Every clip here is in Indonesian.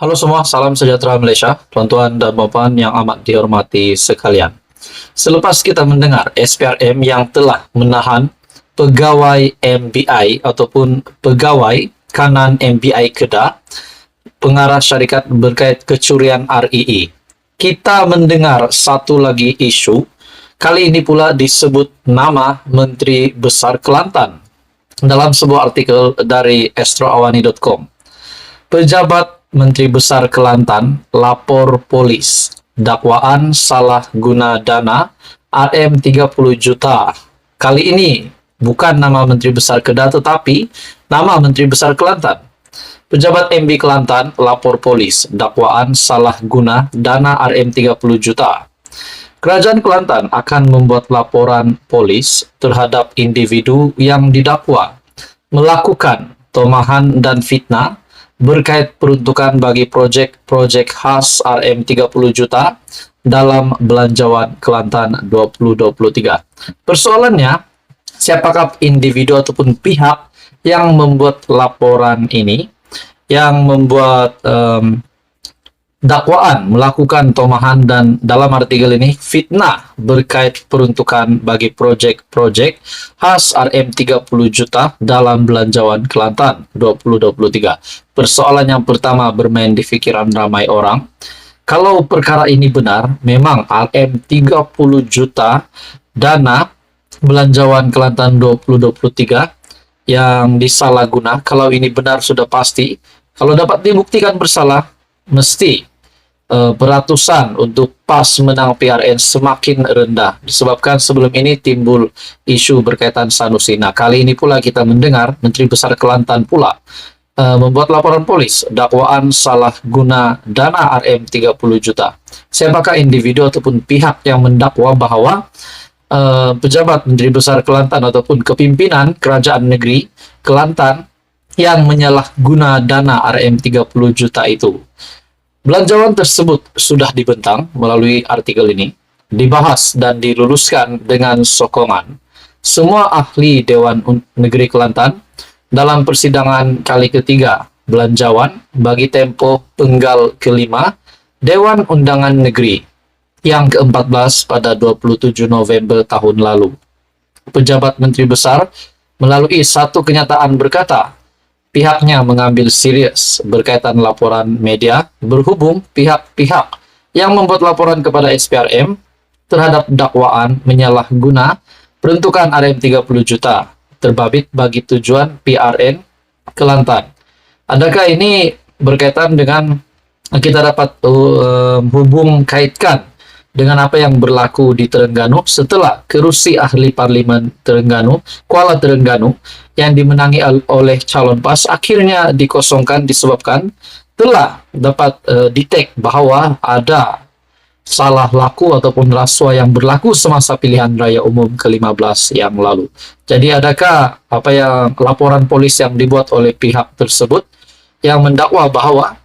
Halo semua, salam sejahtera Malaysia, tuan-tuan dan puan yang amat dihormati sekalian. Selepas kita mendengar SPRM yang telah menahan pegawai MBI ataupun pegawai kanan MBI Kedah, pengarah syarikat berkait kecurian REE, kita mendengar satu lagi isu, kali ini pula disebut nama Menteri Besar Kelantan dalam sebuah artikel dari astroawani.com. Pejabat Menteri Besar Kelantan lapor polis dakwaan salah guna dana RM 30 juta. Kali ini bukan nama Menteri Besar Kedah tetapi nama Menteri Besar Kelantan. Pejabat MB Kelantan lapor polis dakwaan salah guna dana RM 30 juta. Kerajaan Kelantan akan membuat laporan polis terhadap individu yang didakwa melakukan tomahan dan fitnah berkait peruntukan bagi projek-projek khas RM 30 juta dalam Belanjawan Kelantan 2023. Persoalannya, siapakah individu ataupun pihak yang membuat laporan ini, yang membuat dakwaan melakukan tomahan dan dalam artikel ini fitnah berkait peruntukan bagi projek-projek khas RM 30 juta dalam Belanjawan Kelantan 2023. Persoalan yang pertama bermain di pikiran ramai orang. Kalau perkara ini benar, memang RM 30 juta dana Belanjawan Kelantan 2023 yang disalahguna, kalau ini benar sudah pasti, kalau dapat dibuktikan bersalah, mesti beratusan untuk pas menang PRN semakin rendah disebabkan sebelum ini timbul isu berkaitan Sanusi. Nah, kali ini pula kita mendengar Menteri Besar Kelantan pula membuat laporan polis dakwaan salah guna dana RM 30 juta. Siapakah individu ataupun pihak yang mendakwa bahwa pejabat Menteri Besar Kelantan ataupun kepimpinan Kerajaan Negeri Kelantan yang menyalahguna dana RM 30 juta itu? Belanjawan tersebut sudah dibentang melalui artikel ini, dibahas dan diluluskan dengan sokongan semua ahli Dewan Negeri Kelantan dalam persidangan kali ketiga Belanjawan bagi tempoh penggal kelima Dewan Undangan Negeri yang ke-14 pada 27 November tahun lalu. Pejabat Menteri Besar melalui satu kenyataan berkata, pihaknya mengambil serius berkaitan laporan media berhubung pihak-pihak yang membuat laporan kepada SPRM terhadap dakwaan menyalahguna peruntukan RM 30 juta terbabit bagi tujuan PRN Kelantan. Adakah ini berkaitan dengan kita dapat hubung kaitkan dengan apa yang berlaku di Terengganu setelah kerusi ahli parlimen Terengganu, Kuala Terengganu yang dimenangi oleh calon PAS akhirnya dikosongkan disebabkan telah dapat detect bahwa ada salah laku ataupun rasuah yang berlaku semasa pilihan raya umum ke-15 yang lalu. Jadi adakah apa yang laporan polis yang dibuat oleh pihak tersebut yang mendakwa bahwa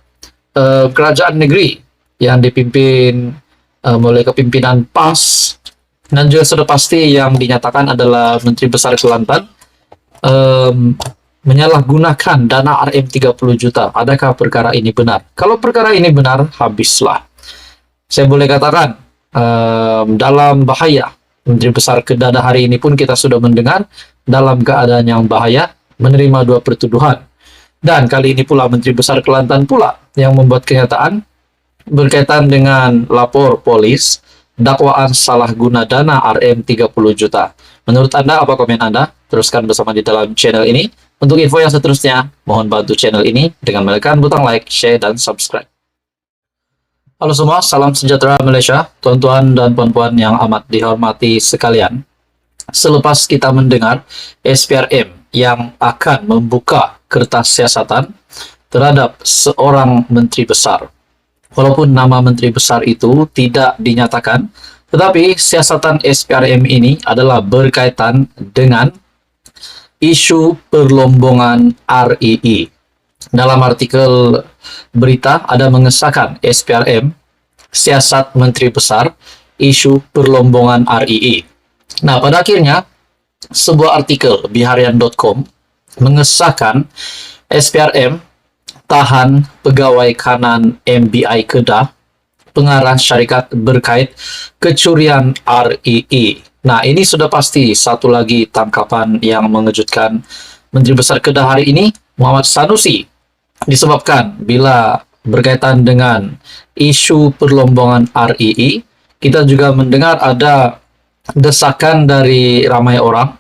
kerajaan negeri yang dipimpin mulai kepimpinan PAS dan juga sudah pasti yang dinyatakan adalah Menteri Besar Kelantan menyalahgunakan dana RM 30 juta. Adakah perkara ini benar? Kalau perkara ini benar, habislah. Saya boleh katakan dalam bahaya. Menteri Besar Kedah hari ini pun kita sudah mendengar dalam keadaan yang bahaya menerima dua pertuduhan. Dan kali ini pula Menteri Besar Kelantan pula yang membuat kenyataan berkaitan dengan lapor polis dakwaan salah guna dana RM 30 juta. Menurut Anda, apa komen Anda? Teruskan bersama di dalam channel ini. Untuk info yang seterusnya, mohon bantu channel ini dengan menekan butang like, share, dan subscribe. Halo semua, salam sejahtera Malaysia, tuan-tuan dan puan-puan yang amat dihormati sekalian. Selepas kita mendengar SPRM yang akan membuka kertas siasatan terhadap seorang menteri besar, walaupun nama menteri besar itu tidak dinyatakan, tetapi siasatan SPRM ini adalah berkaitan dengan isu perlombongan REE. Dalam artikel berita ada mengesahkan SPRM, siasat menteri besar, isu perlombongan REE. Nah, pada akhirnya sebuah artikel biharian.com mengesahkan SPRM tahan pegawai kanan MBI Kedah, pengarah syarikat berkait kecurian RII. Nah, ini sudah pasti satu lagi tangkapan yang mengejutkan Menteri Besar Kedah hari ini, Muhammad Sanusi, disebabkan bila berkaitan dengan isu perlombongan RII, kita juga mendengar ada desakan dari ramai orang,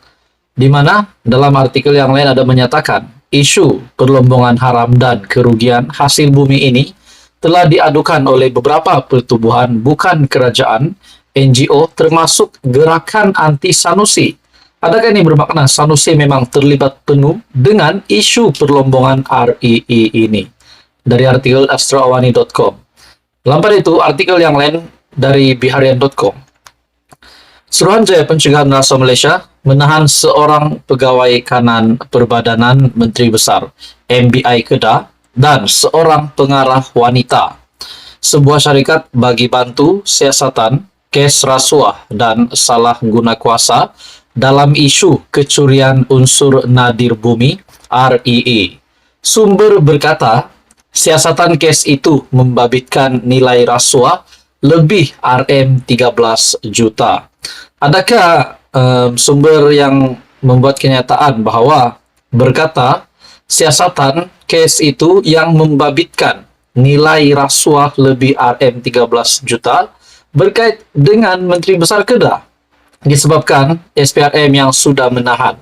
di mana dalam artikel yang lain ada menyatakan isu perlombongan haram dan kerugian hasil bumi ini telah diadukan oleh beberapa pertubuhan bukan kerajaan, NGO, termasuk Gerakan Anti Sanusi. Adakah ini bermakna Sanusi memang terlibat penuh dengan isu perlombongan RII ini? Dari artikel astroawani.com. Lampar itu, artikel yang lain dari biharian.com. Suruhanjaya Pencegahan Rasuah Malaysia menahan seorang pegawai kanan Perbadanan Menteri Besar MBI Kedah dan seorang pengarah wanita. Sebuah syarikat bagi bantu siasatan, kes rasuah dan salah guna kuasa dalam isu kecurian unsur nadir bumi RII. Sumber berkata, siasatan kes itu membabitkan nilai rasuah lebih RM13 juta. Adakah sumber yang membuat kenyataan bahwa berkata siasatan kes itu yang membabitkan nilai rasuah lebih RM13 juta berkait dengan Menteri Besar Kedah, disebabkan SPRM yang sudah menahan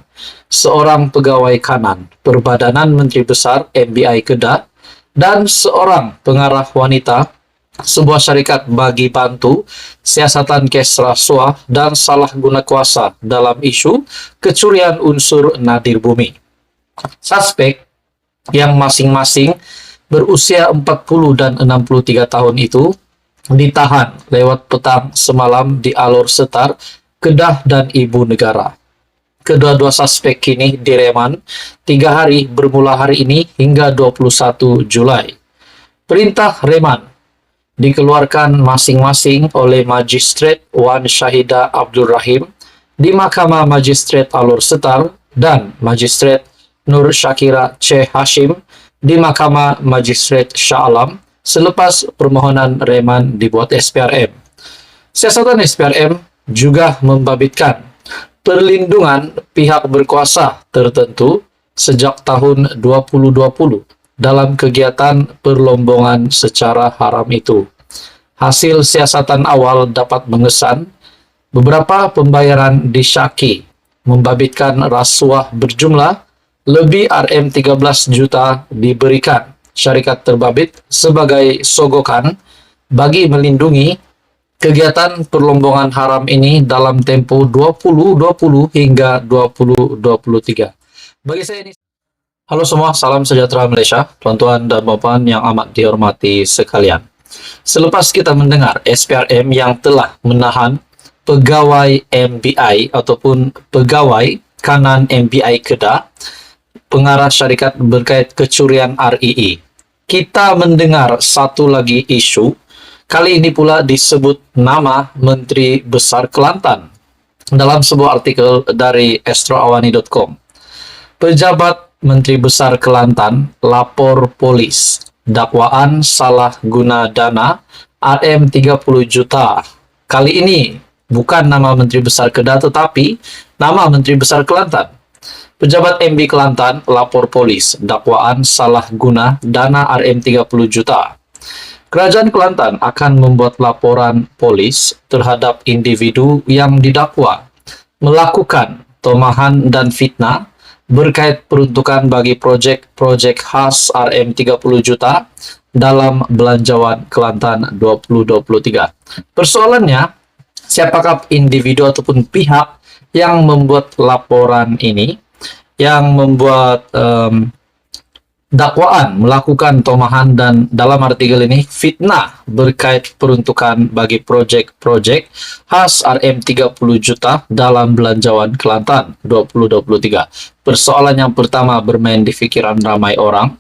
seorang pegawai kanan Perbadanan Menteri Besar MBI Kedah dan seorang pengarah wanita sebuah syarikat bagi bantu siasatan kes rasuah dan salah guna kuasa dalam isu kecurian unsur nadir bumi. Suspek yang masing-masing berusia 40 dan 63 tahun itu ditahan lewat petang semalam di Alor Setar, Kedah dan Ibu Negara. Kedua-dua suspek kini direman 3 hari bermula hari ini hingga 21 Julai. Perintah reman dikeluarkan masing-masing oleh Magistrat Wan Syahidah Abdul Rahim di Mahkamah Magistrat Alor Setar dan Magistrat Nur Syakira C. Hashim di Mahkamah Magistrat Shah Alam selepas permohonan reman dibuat SPRM. Siasatan SPRM juga membabitkan perlindungan pihak berkuasa tertentu sejak tahun 2020 dalam kegiatan perlombongan secara haram itu. Hasil siasatan awal dapat mengesan beberapa pembayaran disyaki membabitkan rasuah berjumlah lebih RM13 juta diberikan syarikat terbabit sebagai sogokan bagi melindungi kegiatan perlombongan haram ini dalam tempo 2020 hingga 2023. Bagi saya ini halo semua, salam sejahtera Malaysia, tuan-tuan dan puan yang amat dihormati sekalian. Selepas kita mendengar SPRM yang telah menahan pegawai MBI ataupun pegawai kanan MBI Kedah, pengarah syarikat berkait kecurian RII, kita mendengar satu lagi isu, kali ini pula disebut nama Menteri Besar Kelantan dalam sebuah artikel dari astroawani.com. Pejabat Menteri Besar Kelantan lapor polis dakwaan salah guna dana RM30 juta. Kali ini bukan nama Menteri Besar Kedah tetapi nama Menteri Besar Kelantan. Pejabat MB Kelantan lapor polis dakwaan salah guna dana RM30 juta. Kerajaan Kelantan akan membuat laporan polis terhadap individu yang didakwa melakukan tomahan dan fitnah berkait peruntukan bagi projek-projek khas RM30 juta dalam Belanjawan Kelantan 2023. Persoalannya, siapakah individu ataupun pihak yang membuat laporan ini, yang membuat dakwaan melakukan tomahan dan dalam artikel ini fitnah berkait peruntukan bagi projek-projek khas RM30 juta dalam Belanjawan Kelantan 2023. Persoalan yang pertama bermain di pikiran ramai orang.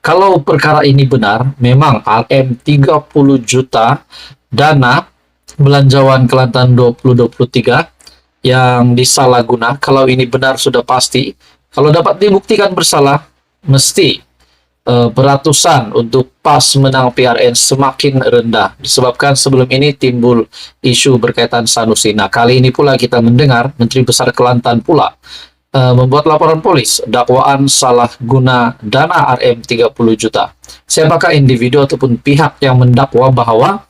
Kalau perkara ini benar, memang RM30 juta dana Belanjawan Kelantan 2023 yang disalahguna, kalau ini benar sudah pasti, kalau dapat dibuktikan bersalah, mesti beratusan untuk pas menang PRN semakin rendah disebabkan sebelum ini timbul isu berkaitan Sanusi. Nah, kali ini pula kita mendengar Menteri Besar Kelantan pula membuat laporan polis dakwaan salah guna dana RM 30 juta. Siapakah individu ataupun pihak yang mendakwa bahwa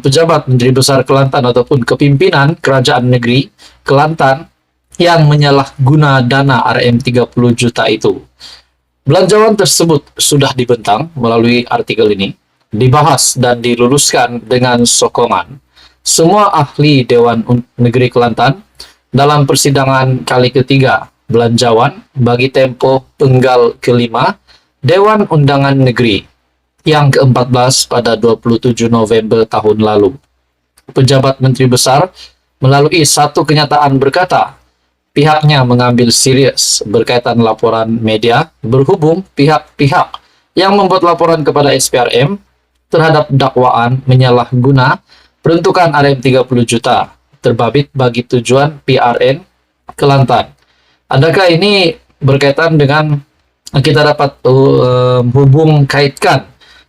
pejabat Menteri Besar Kelantan ataupun kepimpinan Kerajaan Negeri Kelantan yang menyalahguna dana RM 30 juta itu? Belanjawan tersebut sudah dibentang melalui artikel ini, dibahas dan diluluskan dengan sokongan semua ahli Dewan Negeri Kelantan dalam persidangan kali ketiga belanjawan bagi tempo penggal kelima Dewan Undangan Negeri yang ke-14 pada 27 November tahun lalu. Pejabat Menteri Besar melalui satu kenyataan berkata, pihaknya mengambil serius berkaitan laporan media berhubung pihak-pihak yang membuat laporan kepada SPRM terhadap dakwaan menyalahguna peruntukan RM 30 juta terbabit bagi tujuan PRN Kelantan. Adakah ini berkaitan dengan kita dapat hubung kaitkan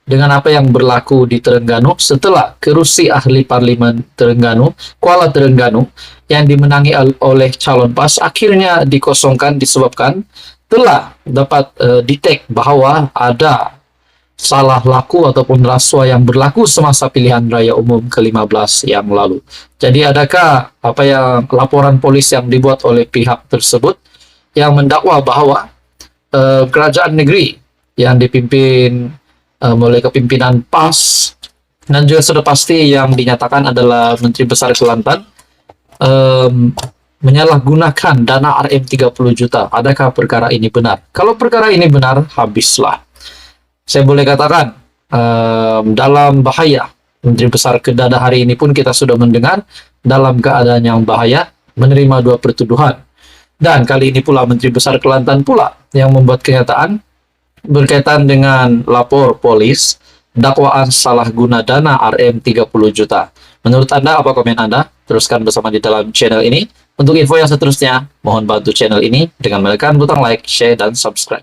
dengan apa yang berlaku di Terengganu setelah kerusi ahli parlimen Terengganu, Kuala Terengganu yang dimenangi oleh calon PAS akhirnya dikosongkan disebabkan telah dapat detect bahwa ada salah laku ataupun rasuah yang berlaku semasa pilihan raya umum ke-15 yang lalu. Jadi adakah apa yang laporan polis yang dibuat oleh pihak tersebut yang mendakwa bahwa kerajaan negeri yang dipimpin mulai kepimpinan PAS dan juga sudah pasti yang dinyatakan adalah Menteri Besar Kelantan menyalahgunakan dana RM 30 juta. Adakah perkara ini benar? Kalau perkara ini benar, habislah. Saya boleh katakan dalam bahaya. Menteri Besar Kedada hari ini pun kita sudah mendengar dalam keadaan yang bahaya menerima dua pertuduhan. Dan kali ini pula Menteri Besar Kelantan pula yang membuat kenyataan berkaitan dengan lapor polis dakwaan salah guna dana RM 30 juta. Menurut Anda, apa komen Anda? Teruskan bersama di dalam channel ini. Untuk info yang seterusnya, mohon bantu channel ini dengan menekan butang like, share, dan subscribe.